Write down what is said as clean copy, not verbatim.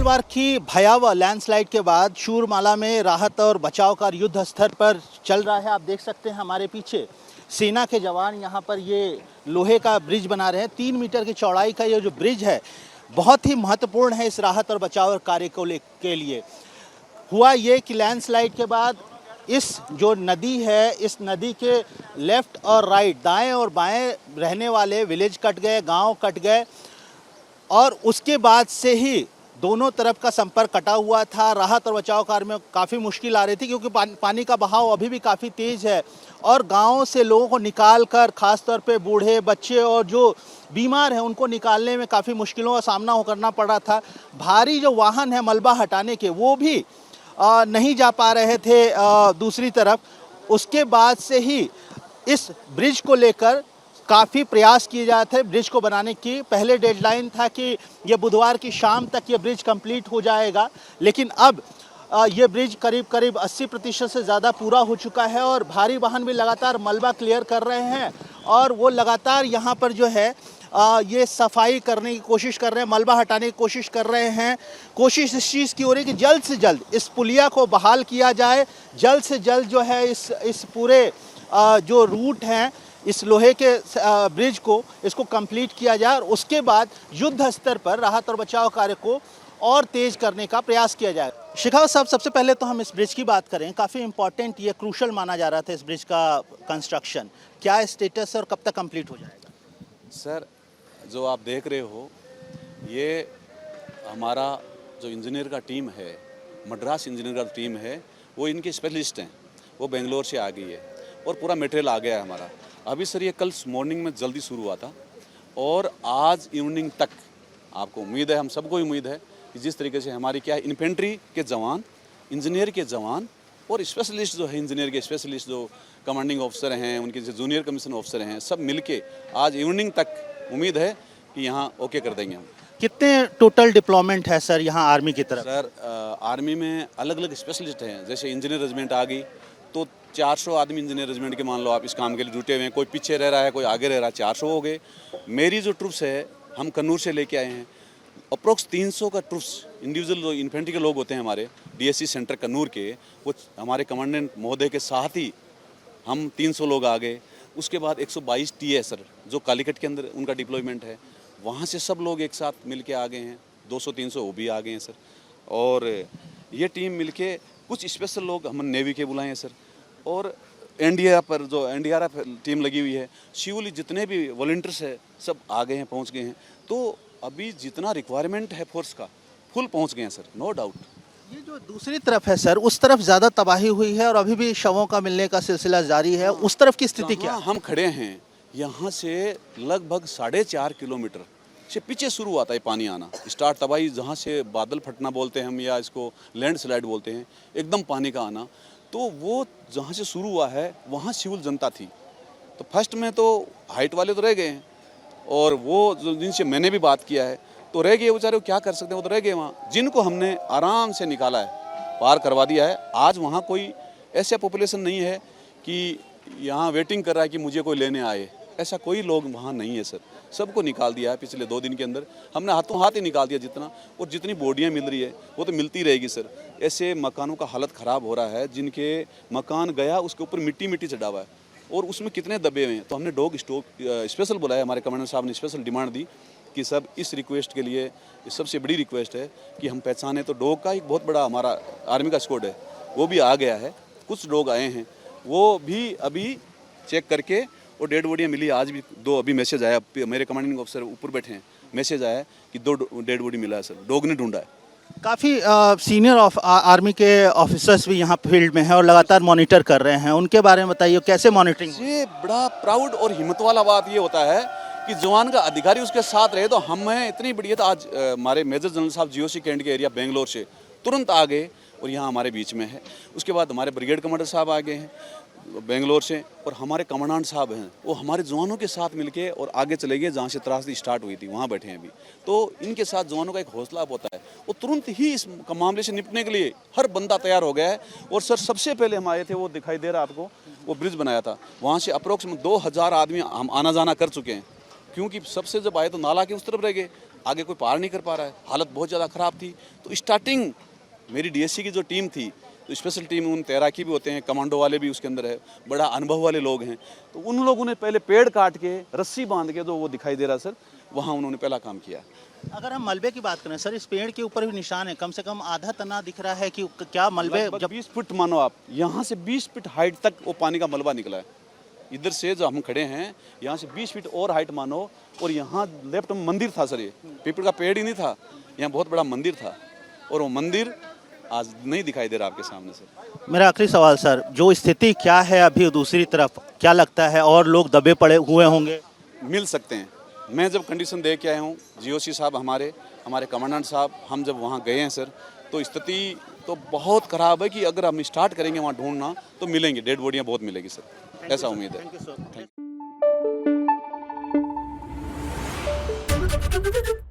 मंगलवार की भयावह लैंडस्लाइड के बाद शूरमाला में राहत और बचाव कार्य युद्ध स्तर पर चल रहा है। आप देख सकते हैं हमारे पीछे सेना के जवान यहाँ पर ये लोहे का ब्रिज बना रहे हैं। 3 मीटर की चौड़ाई का ये जो ब्रिज है बहुत ही महत्वपूर्ण है इस राहत और बचाव कार्य के लिए। हुआ ये कि लैंडस्लाइड के बाद इस जो नदी है, इस नदी के लेफ्ट और राइट, दाएं और बाएं रहने वाले विलेज कट गए, गांव कट गए और उसके बाद से ही दोनों तरफ का संपर्क कटा हुआ था। राहत और बचाव कार्य में काफ़ी मुश्किल आ रही थी क्योंकि पानी का बहाव अभी भी काफ़ी तेज़ है और गाँव से लोगों को निकाल कर, ख़ासतौर पे बूढ़े, बच्चे और जो बीमार हैं उनको निकालने में काफ़ी मुश्किलों का सामना करना पड़ रहा था। भारी जो वाहन है मलबा हटाने के, वो भी नहीं जा पा रहे थे दूसरी तरफ। उसके बाद से ही इस ब्रिज को लेकर काफ़ी प्रयास किए जाते थे ब्रिज को बनाने की। पहले डेडलाइन था कि ये बुधवार की शाम तक ये ब्रिज कंप्लीट हो जाएगा, लेकिन अब ये ब्रिज करीब 80% से ज़्यादा पूरा हो चुका है और भारी वाहन भी लगातार मलबा क्लियर कर रहे हैं और वो लगातार यहाँ पर जो है ये सफाई करने की कोशिश कर रहे हैं, मलबा हटाने की कोशिश कर रहे हैं। कोशिश इस चीज़ की हो रही है कि जल्द से जल्द इस पुलिया को बहाल किया जाए, जल्द से जल्द जो है इस पूरे जो रूट हैं इस लोहे के ब्रिज को, इसको कंप्लीट किया जाए और उसके बाद युद्ध स्तर पर राहत और बचाव कार्य को और तेज़ करने का प्रयास किया जाए। शेखावत साहब, सबसे पहले तो हम इस ब्रिज की बात करें। काफ़ी इंपॉर्टेंट, ये क्रूशल माना जा रहा था इस ब्रिज का कंस्ट्रक्शन। क्या स्टेटस है और कब तक कंप्लीट हो जाएगा? सर, जो आप देख रहे हो ये हमारा जो इंजीनियर का टीम है, मद्रास इंजीनियर का टीम है, वो इनके स्पेशलिस्ट हैं। वो बेंगलोर से आ गई है और पूरा मटेरियल आ गया है हमारा। अभी सर ये कल मॉर्निंग में जल्दी शुरू हुआ था और आज इवनिंग तक आपको उम्मीद है, हम सबको उम्मीद है कि जिस तरीके से हमारी क्या इन्फेंट्री के जवान, इंजीनियर के जवान और स्पेशलिस्ट जो है, इंजीनियर के स्पेशलिस्ट जो कमांडिंग ऑफिसर हैं, उनके जो जूनियर कमीशन ऑफिसर हैं, सब मिलके आज इवनिंग तक उम्मीद है कि यहाँ ओके कर देंगे हम। कितने टोटल डिप्लॉयमेंट है सर यहाँ आर्मी की तरफ? सर आर्मी में अलग अलग स्पेशलिस्ट हैं। जैसे इंजीनियर रेजिमेंट आ गई तो 400 आदमी इंजीनियर रेजिमेंट के मान लो आप इस काम के लिए जुटे हुए हैं। कोई पीछे रह रहा है, कोई आगे रह रहा है, 400 हो गए। मेरी जो ट्रूप्स है हम कन्नूर से लेके आए हैं। अप्रोक्स 300 का ट्रूप्स इंडिविजुअल जो इन्फेंट्री के लोग होते हैं हमारे डीएससी सेंटर कन्नूर के, वो हमारे कमांडेंट महोदय के साथ ही हम 300 लोग आ गए। उसके बाद 122 टीए सर जो कालीकट के अंदर उनका डिप्लॉयमेंट है, वहाँ से सब लोग एक साथ मिल के आ गए हैं। 200-300 वो भी आ गए हैं सर। और ये टीम मिल के कुछ स्पेशल लोग हम नेवी के बुलाए हैं सर। और एनडीआरएफ टीम लगी हुई है। शिवली जितने भी वॉलंटियर्स है सब आ गए हैं, पहुंच गए हैं। तो अभी जितना रिक्वायरमेंट है फोर्स का फुल पहुंच गए हैं सर, नो डाउट। ये जो दूसरी तरफ है सर, उस तरफ ज़्यादा तबाही हुई है और अभी भी शवों का मिलने का सिलसिला जारी है। उस तरफ की स्थिति क्या? हम खड़े हैं यहाँ से लगभग 4.5 किलोमीटर से पीछे शुरू हुआ था ये पानी आना। स्टार्ट तबाही जहाँ से बादल फटना बोलते हैं हम, या इसको लैंडस्लाइड बोलते हैं, एकदम पानी का आना। तो वो जहाँ से शुरू हुआ है वहाँ सिविल जनता थी। तो फर्स्ट में तो हाइट वाले तो रह गए हैं और वो जिनसे मैंने भी बात किया है तो रह गए बेचारे, वो क्या कर सकते हैं, वो तो रह गए वहाँ। जिनको हमने आराम से निकाला है, पार करवा दिया है। आज वहाँ कोई ऐसा पॉपुलेशन नहीं है कि यहाँ वेटिंग कर रहा है कि मुझे कोई लेने आए, ऐसा कोई लोग वहाँ नहीं है सर। सबको निकाल दिया है पिछले 2 दिन के अंदर। हमने हाथों हाथ ही निकाल दिया जितना, और जितनी बॉडियाँ मिल रही है वो तो मिलती रहेगी सर। ऐसे मकानों का हालत ख़राब हो रहा है, जिनके मकान गया उसके ऊपर मिट्टी चढ़ा हुआ है और उसमें कितने दबे हुए हैं। तो हमने डॉग स्टॉक स्पेशल बुलाया, हमारे कमांडर साहब ने स्पेशल डिमांड दी कि सब इस रिक्वेस्ट के लिए, सबसे बड़ी रिक्वेस्ट है कि हम पहचाने। तो डॉग का एक बहुत बड़ा हमारा आर्मी का स्क्वाड है, वो भी आ गया है। कुछ डॉग आए हैं, वो भी अभी चेक करके, और डेड बॉडियाँ मिली। आज भी 2 अभी मैसेज आया, मेरे कमांडिंग ऑफिसर ऊपर बैठे हैं, मैसेज आया कि 2 डेड बॉडी मिला है सर, डॉग ने ढूंढा है। काफ़ी सीनियर आर्मी के ऑफिसर्स भी यहाँ फील्ड में हैं और लगातार मॉनिटर कर रहे हैं। उनके बारे में बताइए, कैसे मॉनिटरिंग? ये बड़ा प्राउड और हिम्मत वाला बात ये होता है कि जवान का अधिकारी उसके साथ रहे। तो हमें इतनी बढ़िया। तो आज हमारे मेजर जनरल साहब जीओसी कैंट के एरिया बेंगलोर से तुरंत आ गए और यहाँ हमारे बीच में है। उसके बाद हमारे ब्रिगेड कमांडर साहब आ गए हैं बेंगलोर से, और हमारे कमांडेंट साहब हैं, वो हमारे जवानों के साथ मिलके और आगे चले गए जहाँ से त्रासदी स्टार्ट हुई थी, वहाँ बैठे हैं अभी। तो इनके साथ जवानों का एक हौसला होता है, वो तुरंत ही इस मामले से निपटने के लिए हर बंदा तैयार हो गया है। और सर सबसे पहले हम आए थे, वो दिखाई दे रहा आपको, वो ब्रिज बनाया था, वहाँ से अप्रोक्सीमेट 2000 आदमी हम आना जाना कर चुके हैं। क्योंकि सबसे जब आए तो नाला के उस तरफ रह गए, आगे कोई पार नहीं कर पा रहा है, हालत बहुत ज़्यादा ख़राब थी। तो स्टार्टिंग मेरी डीएससी की जो टीम थी, तो स्पेशल टीम, उन तैराकी भी होते हैं, कमांडो वाले भी उसके अंदर है, बड़ा अनुभव वाले लोग हैं, तो उन लोगों ने पहले पेड़ काट के रस्सी बांध के, जो वो दिखाई दे रहा सर, वहाँ उन्होंने पहला काम किया। अगर हम मलबे की बात करें सर, इस पेड़ के ऊपर भी निशान है, कम से कम आधा तना दिख रहा है कि क्या मलबे जब 20 फुट मानो आप, यहाँ से 20 फीट हाइट तक वो पानी का मलबा निकला है। इधर से जो हम खड़े हैं, यहाँ से 20 फीट और हाइट मानो, और यहाँ लेफ्ट में मंदिर था सर, ये पीपल का पेड़ ही नहीं था, यहाँ बहुत बड़ा मंदिर था, और वो मंदिर आज नहीं दिखाई दे रहा आपके सामने सर। मेरा आखिरी सवाल सर, जो स्थिति क्या है अभी दूसरी तरफ, क्या लगता है और लोग दबे पड़े हुए होंगे? मिल सकते हैं। मैं जब कंडीशन देख के आया हूँ, जीओसी साहब हमारे कमांडेंट साहब, हम जब वहाँ गए हैं सर, तो स्थिति तो बहुत ख़राब है कि अगर हम स्टार्ट करेंगे वहाँ ढूंढना तो मिलेंगे, डेड बॉडियाँ बहुत मिलेगी सर, ऐसा उम्मीद है। Thank you sir. Thank you.